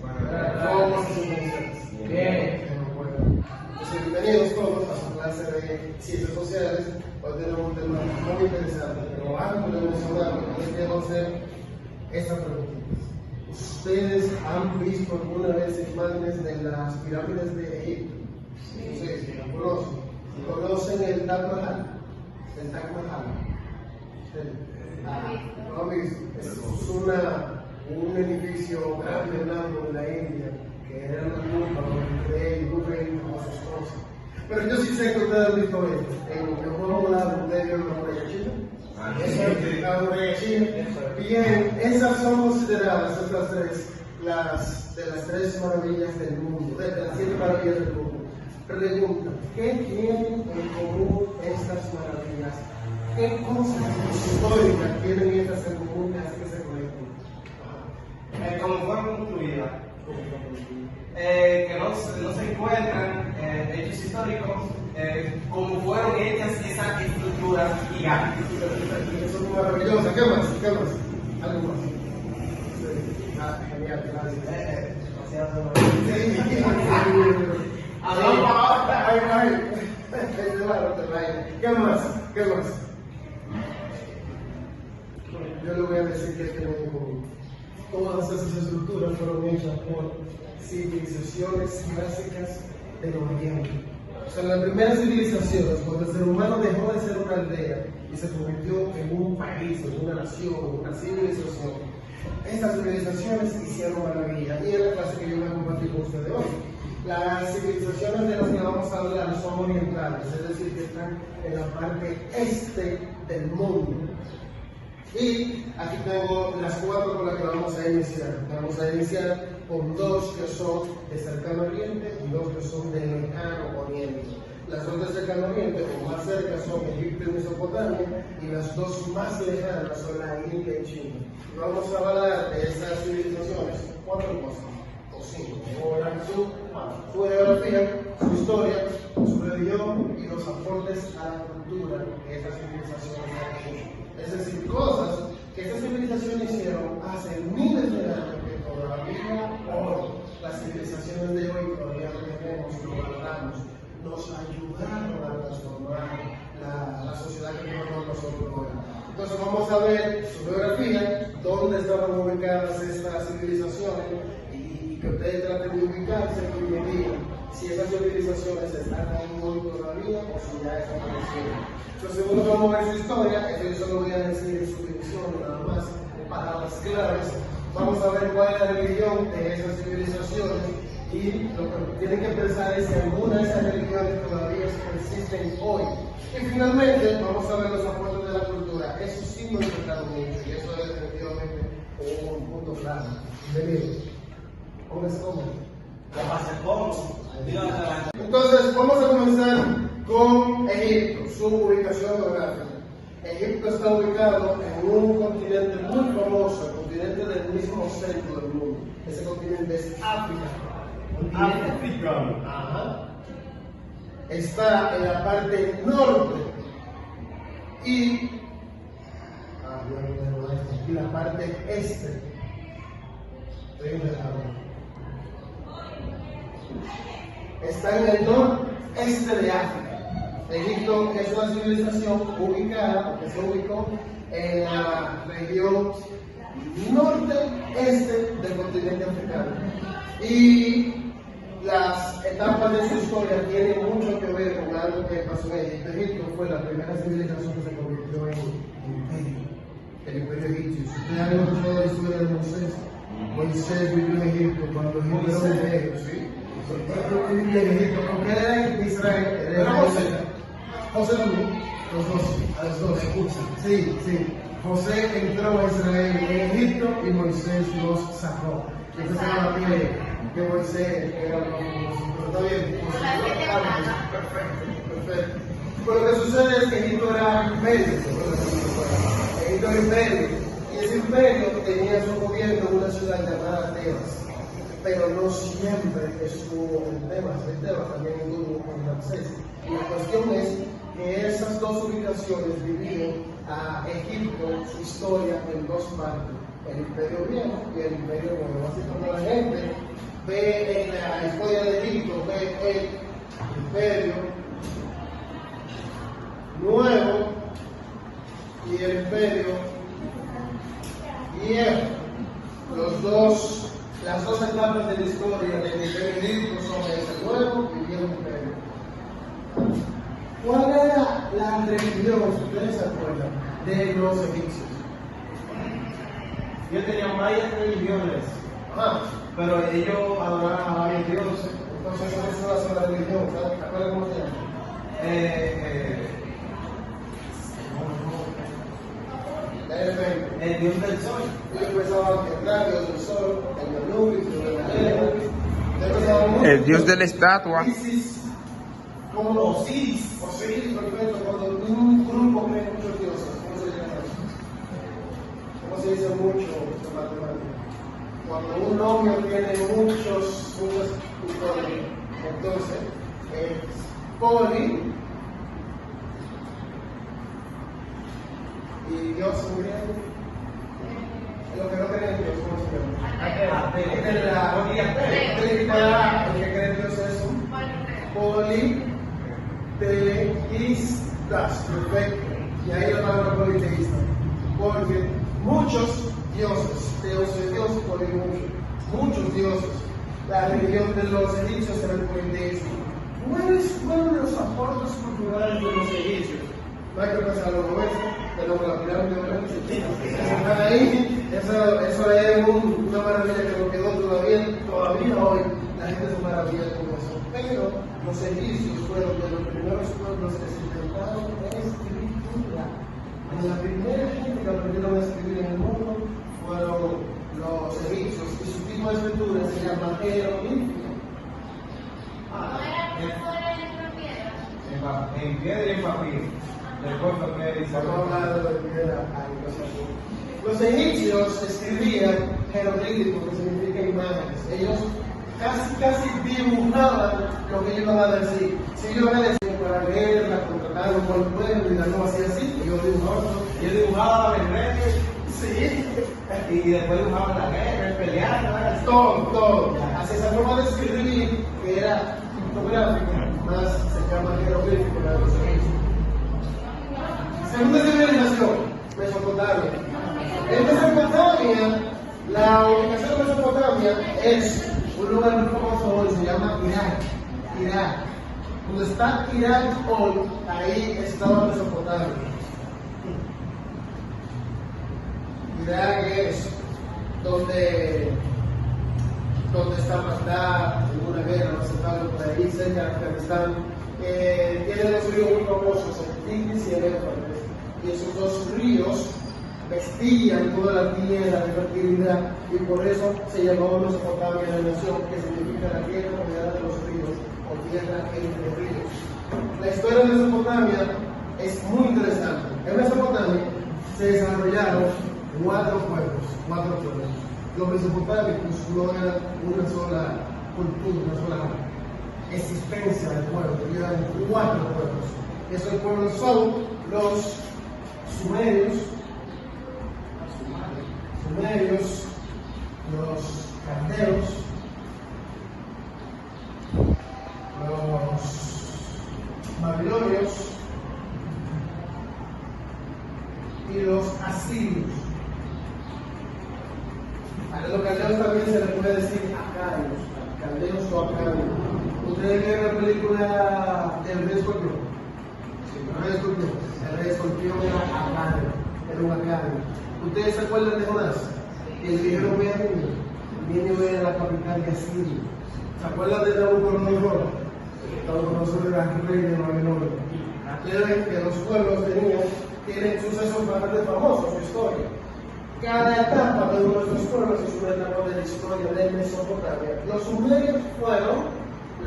Formas y subvenciones. Bien. Bienvenidos todos a su clase de Ciencias Sociales. Hoy tenemos un tema muy interesante, pero antes de mencionarlo, les quiero hacer estas preguntitas. ¿Ustedes han visto alguna vez imágenes de las pirámides de Egipto? Sí, lo conocen. ¿Conocen el Taj Mahal? El Taj Mahal. ¿Lo han visto? Es un edificio grande en la India, que era una tumba donde rey, un rey, todas esas cosas. Pero yo sí sé que ustedes han visto esto. En el juego de ustedes vieron la muralla china. La muralla china. Bien, esas son consideradas de las tres maravillas del mundo, de las 7 maravillas del mundo. Pregunta, ¿qué tienen en común estas maravillas? ¿Qué cosas históricas tienen estas en común que hacen que se conecten? Como fueron construidas, que no se encuentran hechos históricos, como fueron hechas esas estructuras gigantes. Eso es maravilloso. ¿Qué más? ¿Algo más? Genial, gracias. ¿Qué más? Yo le voy a decir que tienen en común. Todas esas estructuras fueron hechas por civilizaciones clásicas del Oriente. O sea, las primeras civilizaciones, cuando el ser humano dejó de ser una aldea y se convirtió en un país, en una nación, en una civilización, estas civilizaciones hicieron maravilla. Y es la clase que yo voy a compartir con ustedes hoy. Las civilizaciones de las que vamos a hablar son orientales, es decir, que están en la parte este del mundo. Y aquí tengo las 4 con las que vamos a iniciar. Vamos a iniciar con 2 que son de cercano oriente y 2 que son de lejano oriente. Las 2 de cercano oriente o más cerca son Egipto y Mesopotamia, y las 2 más lejanas son la India y China. Vamos a hablar de esas civilizaciones 4 cosas, o 5. Su geografía, su historia, su religión y los aportes a la cultura que esas civilizaciones han hecho. Es decir, cosas que estas civilizaciones hicieron hace miles de años que todavía hoy, las civilizaciones de hoy todavía lo tenemos, lo valoramos, nos ayudaron a transformar la sociedad que tenemos nosotros hoy. Entonces vamos a ver su geografía, dónde estaban ubicadas estas civilizaciones y que ustedes traten de ubicarse y me digan si esas civilizaciones están ahí hoy todavía o si ya desaparecieron. Entonces, segundo vamos a ver su historia, eso yo solo voy a decir en su división, nada más, palabras claves. Vamos a ver cuál es la religión de esas civilizaciones y lo que tienen que pensar es si alguna de esas religiones todavía persisten hoy. Y finalmente vamos a ver los aportes de la cultura. Eso sí nos importa mucho y eso es definitivamente un punto clave. Bienvenidos. Pónganse cómodos. Entonces, vamos a comenzar con Egipto, su ubicación geográfica. Egipto está ubicado en un continente muy famoso, el continente del mismo centro del mundo. Ese continente es África. Africano. Ajá. Está en la parte norte y la parte este. Está en el noreste de África. Egipto es una civilización ubicada, que se ubicó en la región norte-este del continente africano. Y las etapas de su historia tienen mucho que ver con algo que pasó en Egipto. Egipto fue la primera civilización que se convirtió en imperio, el imperio egipcio. Si ustedes han escuchado la historia de Moisés vivió en Egipto cuando Egipto era un imperio, ¿sí? Él vivía en Egipto, aunque él era de Israel, él era José también, a los dos, escuchan. Sí. José entró a Israel en Egipto y Moisés los sacó. Entonces ahora tiene que Moisés era pero está bien. Perfecto. Pero lo que sucede es que Egipto era imperio. Egipto era imperio. Y ese imperio tenía su gobierno en una ciudad llamada Tebas. Pero no siempre estuvo en Tebas también estuvo en Ramsés. Y la cuestión es que esas dos ubicaciones dividen a Egipto, su historia, en dos partes, el imperio viejo y el imperio nuevo. Así como la gente ve en la historia de Egipto, ve el imperio nuevo y el imperio viejo. Las dos etapas de la historia del imperio egipcio son el nuevo y el viejo imperio. ¿Cuál era la religión, si ustedes se acuerdan, de los egipcios? Ellos tenían varias religiones, Pero ellos adoraban a varios dioses. Entonces esa es una sola religión, ¿sabes? ¿Te acuerdas cómo se llama? el dios del sol. Ellos pensaban que el dios del sol, el Anubis, el Galeno. Ellos pensaban mucho El dios de la estatua. Isis, como Osiris, perfecto, cuando un grupo cree muchos dioses, ¿cómo se llama eso? ¿Cómo se dice mucho en matemáticas? Cuando un nombre tiene muchas historias, entonces es poli y Dios en griego. Lo que no cree en Dios, ¿cómo se llama? El que cree en Dios es un politeístas, perfecto. Y ahí la palabra politeísta. Porque muchos dioses, Dios es Dios, porque muchos dioses. La religión de los egipcios era el politeísmo. ¿Cuáles fueron los aportes culturales de los egipcios? No hay que pensar lo ves, pero la pirámide de ahí, eso es una maravilla que nos quedó todavía hoy. La gente se maravilla con eso. Pero los egipcios fueron de los primeros pueblos que se intentaron escritura. La primera gente que aprendieron a escribir en el mundo fueron los egipcios, y su tipo de escritura se llama jeroglífico. En piedra y en papiro. Después lo que dice. Vamos a hablar de la primera. Los egipcios escribían jeroglífico, que significa imágenes. Ellos casi dibujaban lo que ellos iban a decir. Si ellos iban a decir para la guerra, contratar un buen pueblo y no hacía así, ellos dibujaban el rey. Sí. Y después dibujaban la guerra, el pelear, todo. Así esa forma de escribir, que era pictográfica, más se llama jeroglífico de los egipcios. Segunda civilización, Mesopotamia. En Mesopotamia, la ubicación de Mesopotamia es un lugar muy famoso hoy, se llama Irak. Donde está Irak hoy, ahí estaba Mesopotamia. Irak es donde está Bagdad, en una guerra, no se sabe por ahí, cerca de Afganistán. Tiene dos ríos muy famosos, el Tigris y el Éufrates. Y esos dos ríos vestían toda la tierra de fertilidad, y por eso se llamó Mesopotamia la nación, que significa la tierra rodeada de los ríos, o tierra entre ríos. La historia de Mesopotamia es muy interesante. En Mesopotamia se desarrollaron cuatro pueblos. Los mesopotámicos no eran una sola cultura, una sola existencia del pueblo, eran cuatro pueblos. Esos pueblos son los sumerios, los caldeos, los babilonios y los asirios. A los caldeos también se les puede decir acadios, caldeos o acadios. ¿Ustedes vieron la película del Rey Escorpión? El Rey Escorpión era acadio, era un acadio. ¿Ustedes se acuerdan de Jonás? El dijeron Nínive era la capital de Asiria. ¿Se acuerdan de Nabucodonosor? Nabucodonosor era el rey de Babilonia. Aquellos que los pueblos tienen sucesos bastante famosos en su historia. Cada etapa de uno de estos pueblos es una etapa de la historia de Mesopotamia. Los sumerios fueron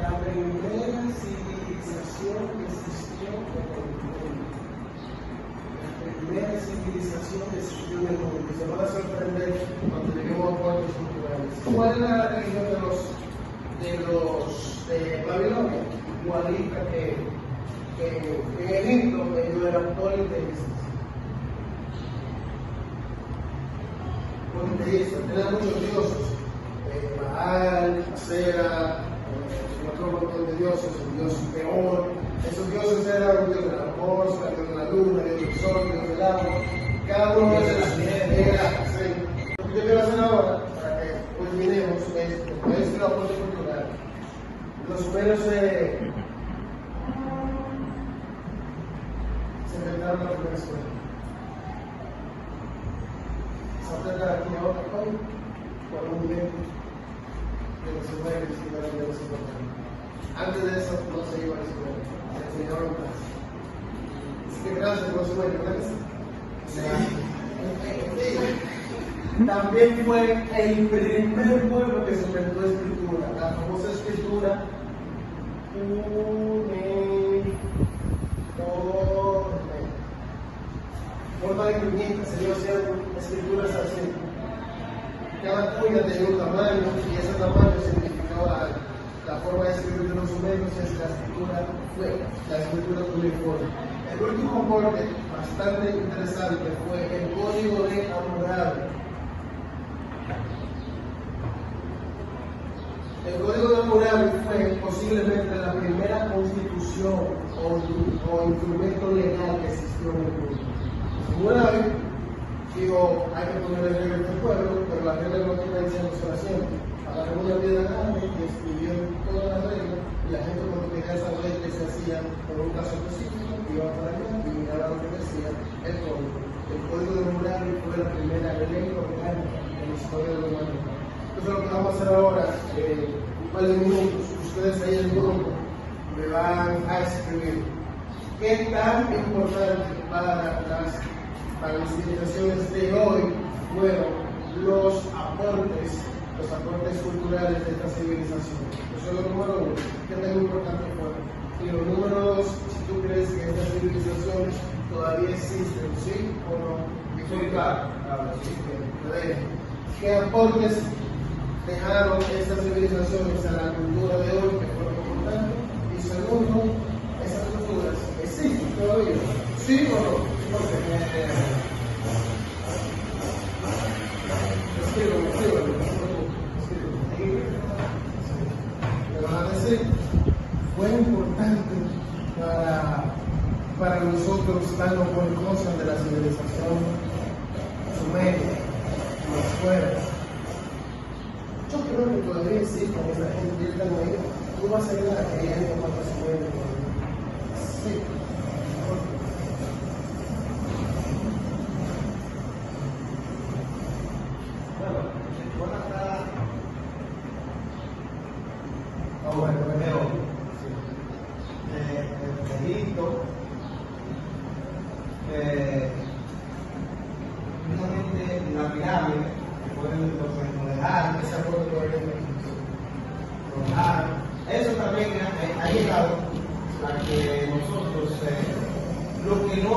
la primera civilización que existió en el mundo. Se van a sorprender cuando lleguemos a pueblos culturales. ¿Cuál era la religión de Babilonia? Igualita que en Egipto, ellos eran politeístas. Tenían muchos dioses, Baal, Cera, otro montón de dioses, un dios peor. Esos dioses eran un dios de la atmósfera, dios de la luna, dios del sol, dios del agua. Cada uno de esos era, sí. Lo que yo quiero hacer ahora, para que culminemos, es la aporte cultural. Los sumerios se inventaron la primera escuela. Se acerca aquí ahora hoy, por un nivel de los sumerios y de la universidad. Antes de eso no se iba a la escuela, se enseñaban más. Así que gracias por los sumerios, gracias. También fue el primer pueblo que se inventó escritura, la famosa escritura forma de cuñitas, ellos hacían escrituras así. Cada cuña tenía un tamaño y ese tamaño significaba algo. La forma de escribir de los sumerios es la escritura fue, la escritura cuneiforme. El último aporte bastante interesante fue el código de Hammurabi. El código de Hammurabi fue posiblemente la primera constitución o instrumento legal que existió en el mundo. Hammurabi dijo, hay que poner el regla del pueblo, pero la regla no tiene diciendo sola siempre. Agarró una piedra grande y escribió todas las reglas, y la gente cuando tenía esa ley que se hacía por un caso específico, iba para allá y miraba lo que decía el código. El código de Hammurabi fue la primera ley orgánica en la historia de la humanidad. Entonces lo que vamos a hacer ahora, un par de minutos, ustedes ahí en el grupo me van a escribir qué tan importante para las civilizaciones de hoy fueron los aportes culturales de esta civilización. Eso es lo número uno, qué tan importante fueron. Y lo número dos, si tú crees que estas civilizaciones todavía existen, ¿sí o no? Sí, claro, sí. ¿Qué aportes dejaron estas civilizaciones a la cultura de hoy que fueron importantes? Y segundo, esas culturas existen todavía, ¿sí o no? ¿Por qué? Escríbelo. Me van a decir, fue importante para nosotros estar con cosas de la civilización sumeria, los fuera. Yo creo que todavía existen esa gente que están ahí. Tú vas a ir a que hay como otros sumerios. Sí. Egipto, justamente la pirámide, que pueden dejar, Ese aporte todavía no dejar. Eso también ha llegado a que nosotros, lo que no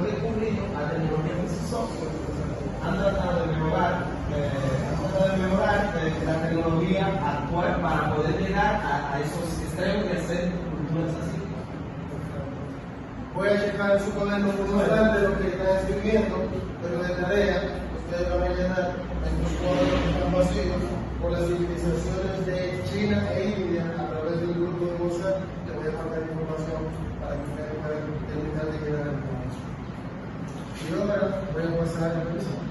recurrido a tecnología precisótica, han tratado de mejorar la tecnología actual para poder llegar a esos extremos de hacer culturas así. Voy a checar en su cuaderno un instante lo que están escribiendo, pero de tarea, ustedes van a llenar estos cuadros que están vacíos por las civilizaciones de China e India a través del grupo de WhatsApp. Le voy a mandar información para que ustedes puedan terminar de llenar el cuadro. Y ahora voy a pasar a la próxima.